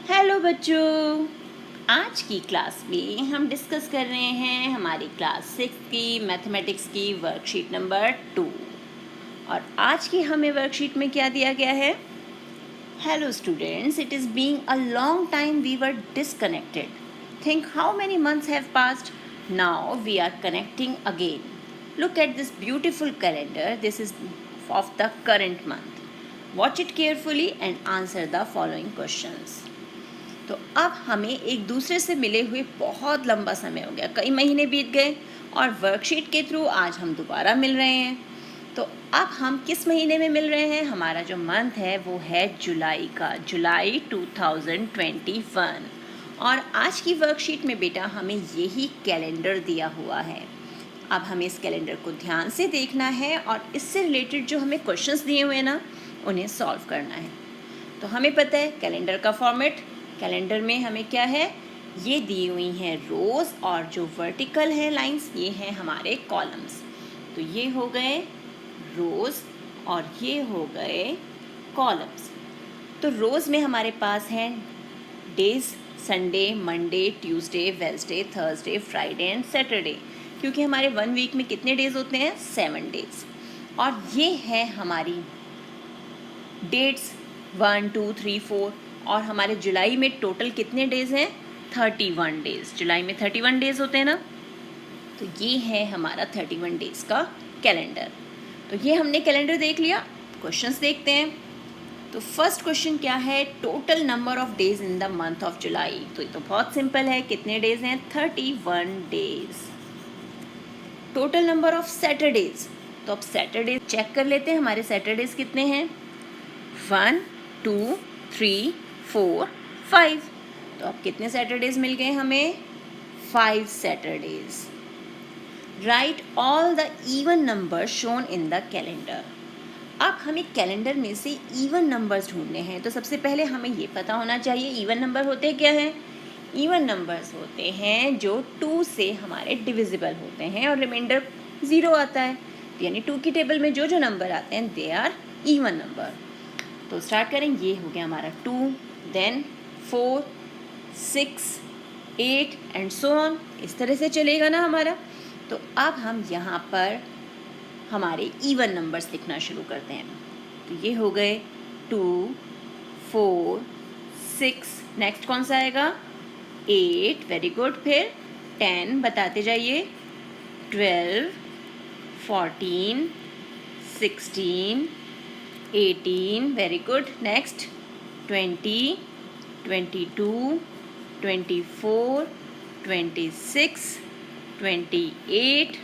Hello बच्चों, आज की क्लास में हम डिस्कस कर रहे हैं हमारी क्लास 6 की मैथमेटिक्स की वर्कशीट नंबर 2। और आज की हमें वर्कशीट में क्या दिया गया है? Hello students, it is being a long time we were disconnected. Think how many months have passed. Now we are connecting again. Look at this beautiful calendar. This is of the current month. Watch it carefully and answer the following questions. तो अब हमें एक दूसरे से मिले हुए बहुत लंबा समय हो गया, कई महीने बीत गए और वर्कशीट के थ्रू आज हम दोबारा मिल रहे हैं। तो अब हम किस महीने में मिल रहे हैं? हमारा जो मंथ है वो है जुलाई का, जुलाई 2021। और आज की वर्कशीट में बेटा हमें यही कैलेंडर दिया हुआ है। अब हमें इस कैलेंडर को ध्यान से देखना है और इससे रिलेटेड जो हमें क्वेश्चंस दिए हुए हैं ना, उन्हें सॉल्व करना है। तो हमें पता है कैलेंडर का फॉर्मेट। कैलेंडर में हमें क्या है, ये दी हुई हैं रोज़ और जो वर्टिकल है लाइंस, ये हैं हमारे कॉलम्स। तो ये हो गए रोज़ और ये हो गए कॉलम्स। तो रोज़ में हमारे पास हैं days, Sunday, Monday, Tuesday, Wednesday, Thursday, Friday and Saturday, क्योंकि हमारे 1 वीक में कितने डेज होते हैं? 7 डेज। और ये है हमारी डेट्स 1, 2, 3, 4। और हमारे जुलाई में टोटल कितने डेज हैं? 31 डेज। जुलाई में 31 डेज होते हैं ना, तो ये है हमारा 31 डेज का कैलेंडर। तो ये हमने कैलेंडर देख लिया। क्वेश्चंस देखते हैं। तो फर्स्ट क्वेश्चन क्या है? Total number of days in the month of July. तो ये तो बहुत सिंपल है, कितने डेज हैं? 31 days. Total number of Saturdays, तो अब सैटरडेज चेक कर लेते हैं। हमारे सैटरडेज कितने हैं? 1, 2, 3, 4, 5। तो अब कितने सैटरडेज मिल गए हमें? 5 Saturdays. Right all the even number shown in the calendar. अब हमें कैलेंडर में से इवन नंबर्स ढूंढने हैं। तो सबसे पहले हमें ये पता होना चाहिए इवन नंबर होते क्या हैं। इवन नंबर्स होते हैं जो 2 से हमारे डिविजिबल होते हैं और रिमाइंडर 0 आता है। यानी 2 की टेबल में जो जो नंबर आते हैं दे आर इवन नंबर। तो स्टार्ट करें। ये हो गया हमारा 2, देन 4, 6, 8 एंड सो ऑन। इस तरह से चलेगा ना हमारा। तो अब हम यहाँ पर हमारे इवन नंबर्स लिखना शुरू करते हैं। तो ये हो गए 2, 4, 6। नेक्स्ट कौन सा आएगा? 8। Very good. फिर 10 बताते जाइए। 12, 14, 16, 18। Very good. नेक्स्ट 20, 22, 24, 26, 28,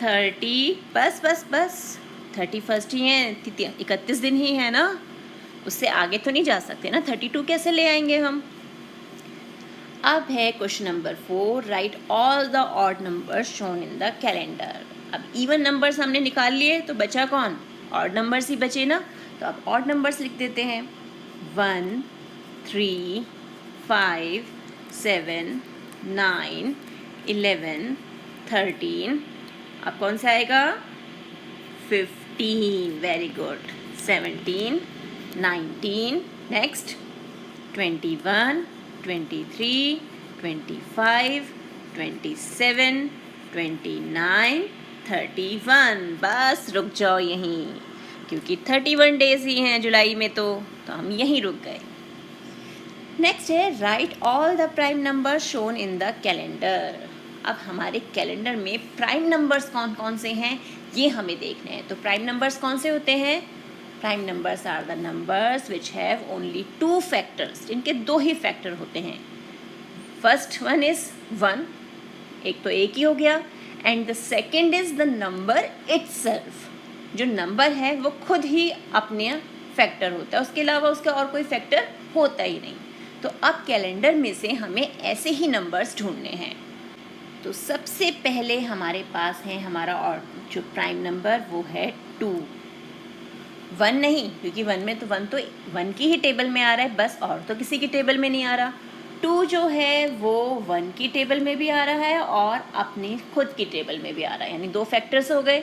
30। बस बस बस 31 ही है, 31 दिन ही है ना, उससे आगे तो नहीं जा सकते ना। 32 कैसे ले आएंगे हम? अब है question number 4। Right all the odd number shown in the calendar. अब इवन नंबर्स हमने निकाल लिए, तो बचा कौन? ऑड नंबर्स ही बचे ना। तो अब ऑड नंबर्स लिख देते हैं। 1, 3, 5, 7, 9, 11, 13। अब कौन सा आएगा? 15। Very good. 17, 19। नेक्स्ट 21, 23, 25, 27, 29, 31। बस रुक जाओ यहीं, क्योंकि 31 डेज ही हैं जुलाई में, तो हम यहीं रुक गए। नेक्स्ट है right all the prime number shown in the calendar. अब हमारे कैलेंडर में प्राइम नंबर्स कौन कौन से हैं ये हमें देखने हैं। तो प्राइम नंबर्स कौन से होते हैं? Prime numbers are the numbers which have only 2 factors. इनके 2 ही फैक्टर होते हैं। फर्स्ट वन इज 1, एक तो एक ही हो गया, and the second is the number itself. जो नंबर है वो खुद ही अपने फैक्टर होता है, उसके अलावा उसका और कोई फैक्टर होता ही नहीं। तो अब कैलेंडर में से हमें ऐसे ही नंबर्स ढूंढने हैं। तो सबसे पहले हमारे पास है हमारा और जो प्राइम नंबर वो है 2। 1 नहीं, क्योंकि 1 में तो 1 की ही टेबल में आ रहा है बस, और तो किसी की टेबल में नहीं आ रहा। 2 जो है वो 1 की टेबल में भी आ रहा है और अपनी खुद की टेबल में भी आ रहा है, यानी 2 फैक्टर्स हो गए।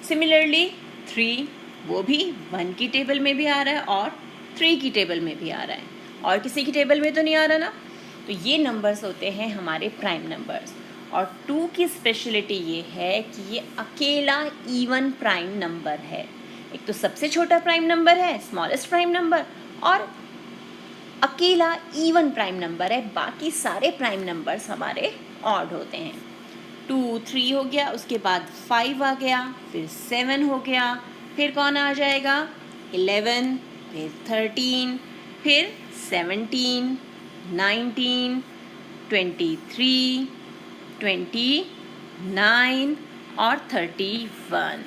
सिमिलरली 3 वो भी 1 की टेबल में भी आ रहा है और 3 की टेबल में भी आ रहा है। और किसी की टेबल में तो नहीं आ रहा ना। तो ये नंबर्स होते हैं हमारे प्राइम नंबर्स। और 2 की स्पेशलिटी ये है कि ये अकेला इवन प्राइम नंबर है। एक तो सबसे छोटा प्राइम नंबर है, स्मॉलेस्ट प्राइम नंबर, और अकेला इवन प्राइम नंबर है। बाकी सारे प्राइम नंबर्स हमारे ऑड होते हैं। 2, 3 हो गया, उसके बाद 5 आ गया, फिर 7 हो गया, फिर कौन आ जाएगा 11, फिर 13, फिर 17, 19, 23, 29 और 31।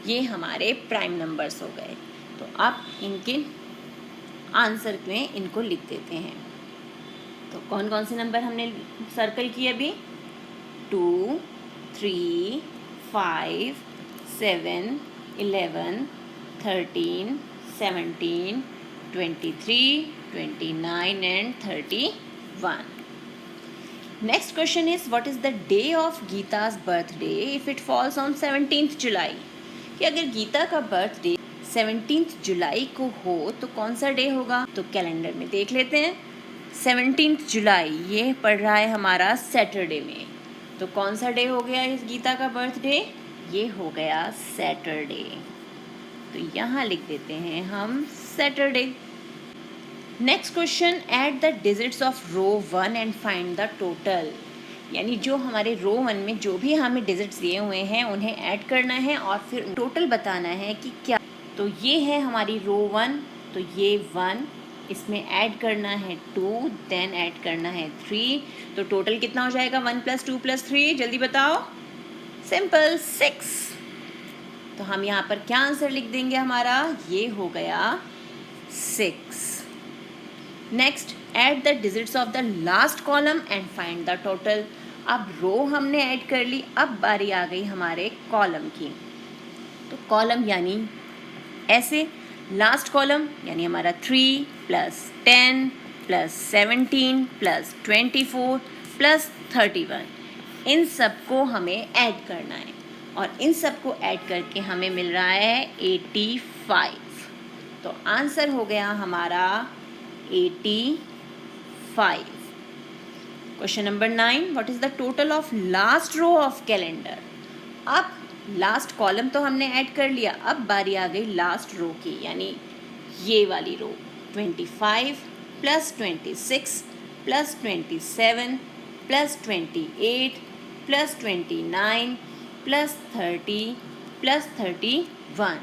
ये हमारे प्राइम नंबर्स हो गए। तो आप इनके आंसर में इनको लिख देते हैं। तो कौन कौन से नंबर हमने सर्कल किए अभी? 2, 3, 5, 7, 11, 13, 17, 23, 29 and 31. Next question is, what is the day of Geeta's birthday if it falls on 17th July? कि अगर गीता का बर्थडे 17th जुलाई को हो तो कौन सा डे होगा? तो कैलेंडर में देख लेते हैं। 17th जुलाई ये पड़ रहा है हमारा सैटरडे में। तो कौन सा डे हो गया इस गीता का बर्थडे? ये हो गया सैटरडे। तो यहाँ लिख देते हैं हम Saturday. Next question, add the digits of row 1 and find the total. यानी जो हमारे रो 1 में जो भी हमें डिजिट्स दिए हुए हैं उन्हें ऐड करना है और फिर टोटल बताना है कि क्या। तो ये है हमारी रो 1, तो ये 1, इसमें ऐड करना है 2, देन ऐड करना है 3। तो टोटल कितना हो जाएगा 1 + 2 + 3? जल्दी बताओ। सिंपल, 6। तो हम यहाँ पर क्या आंसर लिख देंगे हमारा? ये हो गया 6। Next, add the digits of the last column and find the total. अब रो हमने ऐड कर ली, अब बारी आ गई हमारे कॉलम की। तो कॉलम यानी ऐसे, लास्ट कॉलम यानी हमारा 3 + 10 + 17 + 24 + 31, इन सबको हमें ऐड करना है और इन सबको ऐड करके हमें मिल रहा है 85। तो आंसर हो गया हमारा 85। Question number 9, what is the total of last row of calendar. अब लास्ट कॉलम तो हमने ऐड कर लिया, अब बारी आ गई लास्ट रो की, यानी ये वाली रो। 25 + 26 + 27 + 28 + 29 + 30 + 31।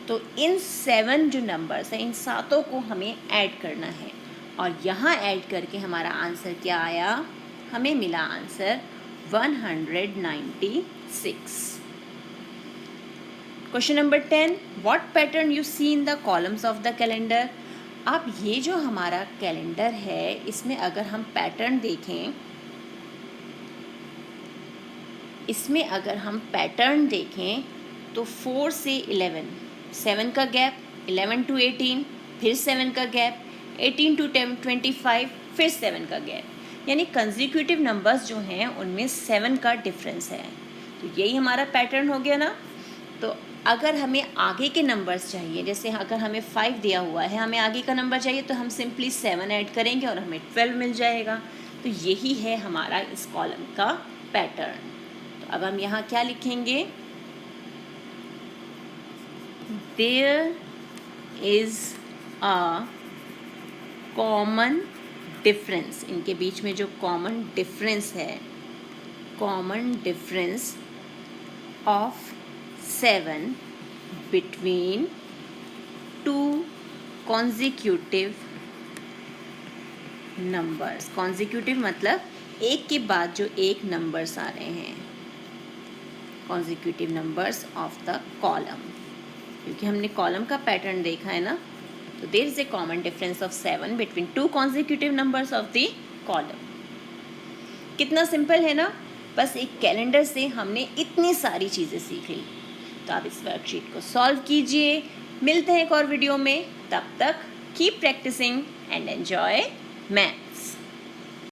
तो इन 7 जो नंबर्स हैं, इन सातों को हमें ऐड करना है और यहाँ ऐड करके हमारा आंसर क्या आया? हमें मिला answer 196। Question number 10, what pattern you see in the columns of the calendar. अब ये जो हमारा कैलेंडर है, इसमें अगर हम पैटर्न देखें, तो 4 से 11, 7 का गैप, 11 to 18, फिर 7 का गैप, 18 to 25, फिर 7 का गैप। यानी कंसेक्यूटिव नंबर्स जो हैं उनमें 7 का डिफरेंस है। तो यही हमारा पैटर्न हो गया ना। तो अगर हमें आगे के नंबर्स चाहिए, जैसे अगर हमें 5 दिया हुआ है, हमें आगे का नंबर चाहिए, तो हम सिंपली 7 ऐड करेंगे और हमें 12 मिल जाएगा। तो यही है हमारा इस कॉलम का पैटर्न। तो अब हम यहाँ क्या लिखेंगे? There is a common difference, इनके बीच में जो common difference है, common difference of 7 between 2 consecutive numbers। consecutive मतलब एक के बाद जो एक नंबर्स आ रहे हैं, consecutive numbers of the column। क्योंकि हमने कॉलम का पैटर्न देखा है ना, तो there is a common difference of 7 between 2 consecutive numbers of the column. कितना सिंपल है ना, बस एक कैलेंडर से हमने इतनी सारी चीज़ें सीख ली। तो आप इस वर्कशीट को सॉल्व कीजिए। मिलते हैं एक और वीडियो में, तब तक keep practising and enjoy math.